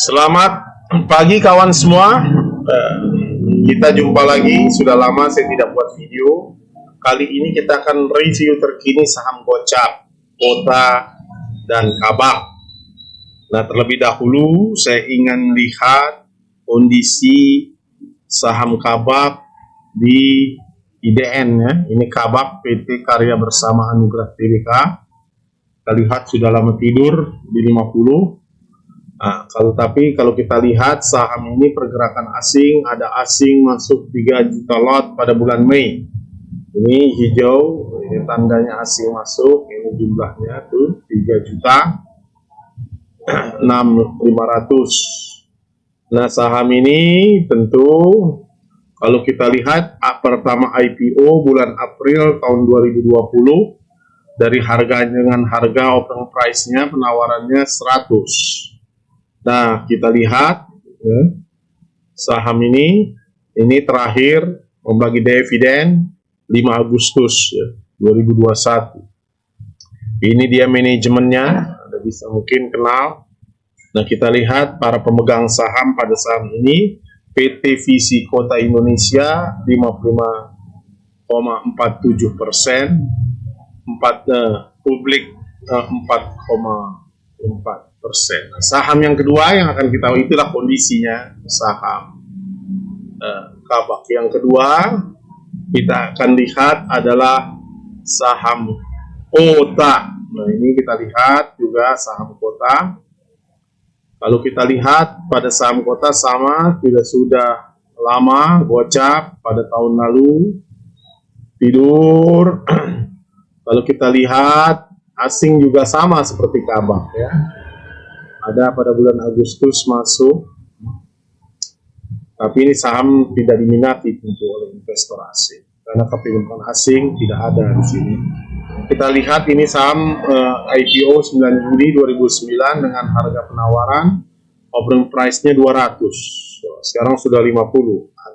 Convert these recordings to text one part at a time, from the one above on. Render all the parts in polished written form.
Selamat pagi kawan semua. Kita jumpa lagi. Sudah lama saya tidak buat video. Kali ini kita akan review terkini saham Gocap, Kota, dan Kabak. Nah, terlebih dahulu saya ingin lihat kondisi saham Kabak di IDN ya. Ini Kabak PT Karya Bersama Anugrah Tbk. Kita lihat sudah lama tidur di 50. Nah, kalau kita lihat saham ini pergerakan asing, ada asing masuk 3 juta lot pada bulan Mei. Ini hijau, ini tandanya asing masuk, ini jumlahnya tuh 3 juta 6.500. Nah, saham ini tentu kalau kita lihat pertama IPO bulan April tahun 2020 dari harganya dengan harga open price-nya penawarannya 100. Nah, kita lihat ya, saham ini terakhir membagi dividen 5 Agustus ya, 2021. Ini dia manajemennya, Anda bisa mungkin kenal. Nah, kita lihat para pemegang saham pada saham ini, PT Visi Kota Indonesia 55,47%, publik 4,4%. Saham yang kedua yang akan kita tahu itulah kondisinya saham Kabak. Yang kedua kita akan lihat adalah saham Kota. Nah, ini kita lihat juga saham Kota. Kalau kita lihat pada saham Kota sama, tidak sudah lama Gocap pada tahun lalu tidur. Kalau kita lihat asing juga sama seperti Kabak ya. Ada pada bulan Agustus masuk, tapi ini saham tidak diminati tentu oleh investor asing karena kepemilikan asing tidak ada di sini. Kita lihat ini saham IPO 9 Juli 2009 dengan harga penawaran open price-nya 200. Sekarang sudah 50.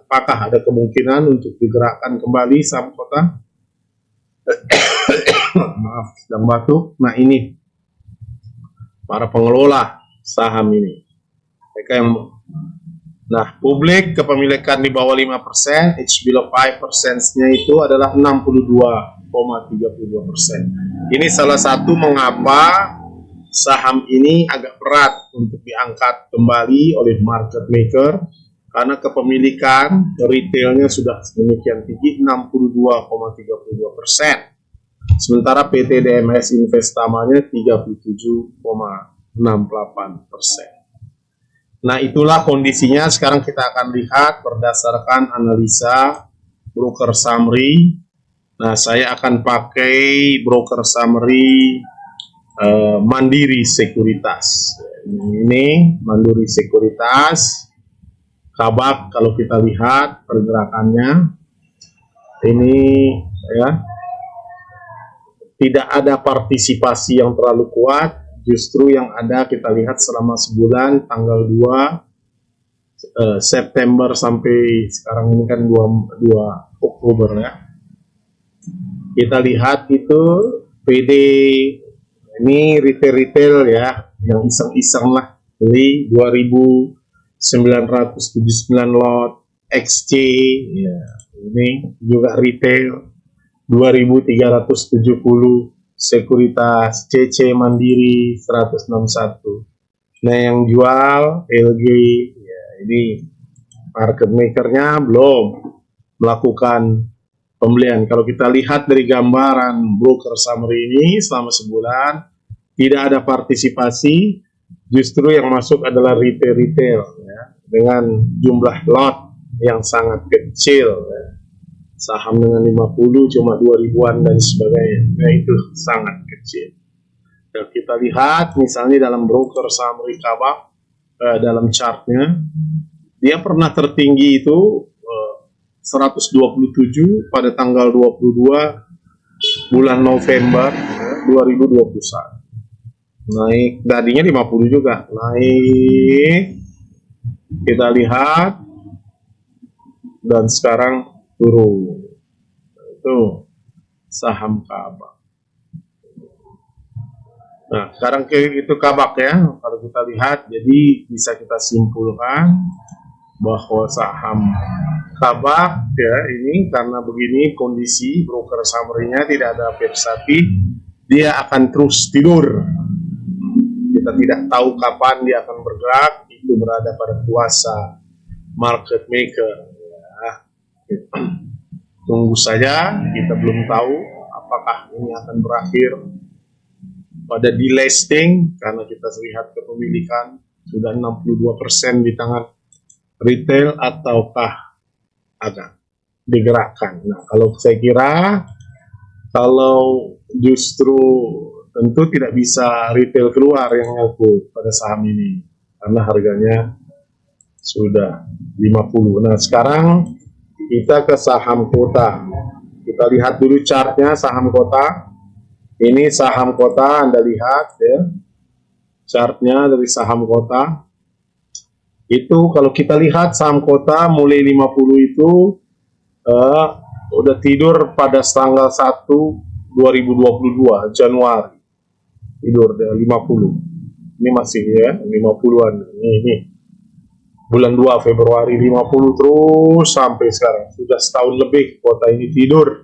Apakah ada kemungkinan untuk digerakkan kembali saham Kota? Maaf, sedang batuk. Nah, ini para pengelola saham ini. Mereka yang publik kepemilikan di bawah 5%, each below 5%-nya itu adalah 62,32%. Ini salah satu mengapa saham ini agak berat untuk diangkat kembali oleh market maker karena kepemilikan retailnya sudah demikian tinggi 62,32%. Sementara PT DMS Investamanya 37,68%. Nah, itulah kondisinya. Sekarang kita akan lihat berdasarkan analisa broker summary. Nah, saya akan pakai broker summary Mandiri Sekuritas. Ini Mandiri Sekuritas. Kabak kalau kita lihat pergerakannya ini ya, tidak ada partisipasi yang terlalu kuat. Justru yang ada kita lihat selama sebulan tanggal 2 September sampai sekarang ini kan 2 Oktober ya. Kita lihat itu PD ini retail ya yang iseng-iseng lah beli 2.979 lot XC ya. Ini juga retail 2.370 Sekuritas CC Mandiri 161. Nah, yang jual LG ya, ini market makernya belum melakukan pembelian. Kalau kita lihat dari gambaran broker summary ini selama sebulan tidak ada partisipasi, justru yang masuk adalah retail ya, dengan jumlah lot yang sangat kecil ya. Saham dengan 50 cuma 2.000-an dan sebagainya. Nah, itu sangat kecil. Dan kita lihat misalnya dalam broker summary Kabak dalam chartnya, dia pernah tertinggi itu 127 pada tanggal 22 bulan November 2021. Naik tadinya 50 juga. Naik. Kita lihat dan sekarang turun. Itu saham Kabak. Nah, sekarang itu kabak ya. Kalau kita lihat, jadi bisa kita simpulkan bahwa saham kabak ya ini karena begini kondisi broker summary-nya tidak ada versatile, dia akan terus tidur. Kita tidak tahu kapan dia akan bergerak, itu berada pada kuasa market maker. Ya. Tunggu saja, kita belum tahu apakah ini akan berakhir pada delisting karena kita lihat kepemilikan sudah 62% di tangan retail ataukah agak digerakkan. Nah, kalau saya kira kalau justru tentu tidak bisa retail keluar yang nyangkut pada saham ini karena harganya sudah 50. Nah, sekarang kita ke saham kota. Kita lihat dulu chartnya saham kota. Ini saham kota, Anda lihat ya, chartnya dari saham kota. Itu kalau kita lihat saham kota mulai 50 itu udah tidur pada tanggal 1 2022 Januari. Tidur dari 50. Ini masih ya 50-an. Ini bulan 2 Februari 50 terus sampai sekarang. Sudah setahun lebih kota ini tidur.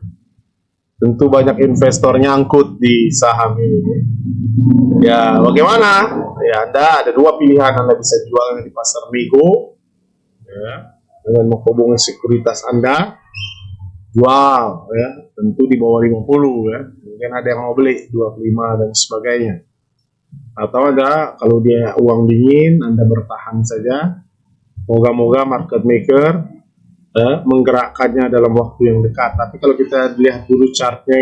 Tentu banyak investor nyangkut di saham ini. Ya, bagaimana? Ya, Anda ada dua pilihan. Anda bisa jual di pasar nego, ya, dengan menghubungi sekuritas Anda, jual, ya, tentu di bawah 50, ya. Mungkin ada yang mau beli 25 dan sebagainya. Atau ada, kalau dia uang dingin, Anda bertahan saja. Moga-moga market maker menggerakkannya dalam waktu yang dekat. Tapi kalau kita lihat dulu chartnya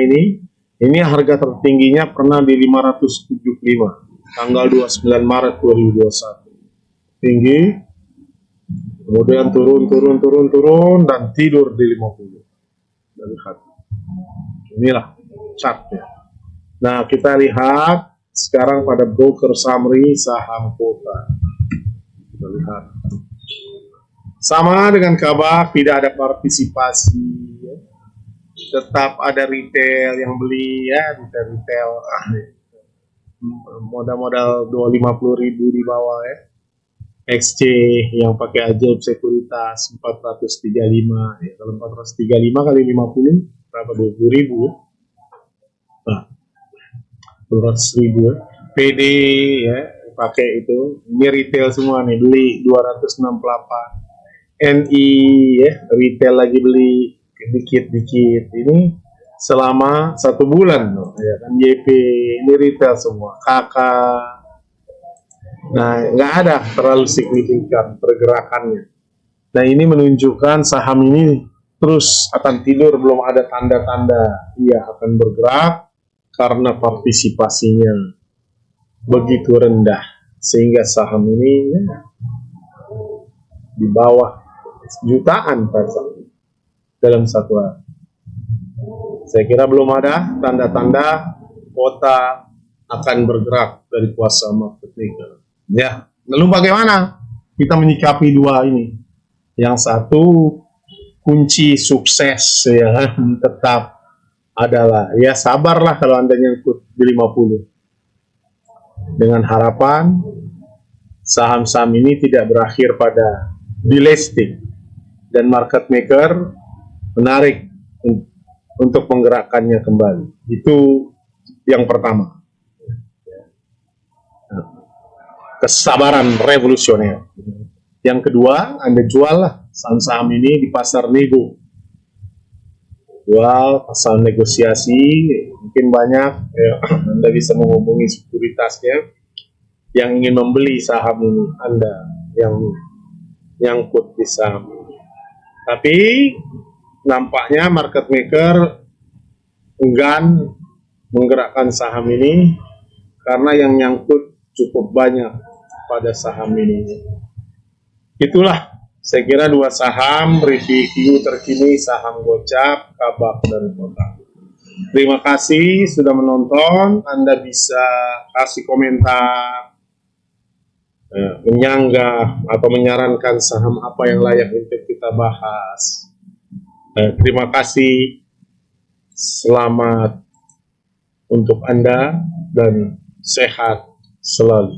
ini harga tertingginya pernah di 575 tanggal 29 Maret 2021. Tinggi, kemudian turun dan tidur di 50. Kita lihat. Inilah chartnya. Nah, kita lihat sekarang pada broker summary saham kota. Kita lihat. Sama dengan kabak, tidak ada partisipasi, ya. Tetap ada retail yang beli ya, retail modal-modal 250.000 di bawah ya. XC yang pakai ajaib sekuritas 435 ya. Kalau 435 kali 50 berapa? 20.000 ya. Nah, 200.000 ya. PD ya pakai itu. Ini retail semua nih, beli 268. NI ya, retail lagi beli dikit-dikit. Ini selama 1 bulan loh, ya kan. YP ini retail semua. KK, nah nggak ada terlalu signifikan pergerakannya. Nah ini menunjukkan saham ini terus akan tidur, belum ada tanda-tanda ia akan bergerak karena partisipasinya begitu rendah sehingga saham ini ya, di bawah jutaan pasang dalam satu hari. Saya kira belum ada tanda-tanda kota akan bergerak dari kuasa market maker. Ya, lalu bagaimana kita menyikapi dua ini? Yang satu kunci sukses ya tetap adalah ya sabarlah kalau Anda nyangkut di 50. Dengan harapan saham-saham ini tidak berakhir pada delisting dan market maker menarik untuk menggerakkannya kembali. Itu yang pertama. Kesabaran revolusioner. Yang kedua, Anda jual saham-saham ini di pasar nego. Jual pasar negosiasi, mungkin banyak. Ya, Anda bisa menghubungi sekuritasnya yang ingin membeli saham ini, Anda yang nyangkut di saham. Tapi nampaknya market maker enggan menggerakkan saham ini karena yang nyangkut cukup banyak pada saham ini. Itulah saya kira dua saham review terkini saham gocap, kabak, dan kota. Terima kasih sudah menonton. Anda bisa kasih komentar, menyanggah atau menyarankan saham apa yang layak untuk kita bahas. Terima kasih. Selamat untuk Anda dan sehat selalu.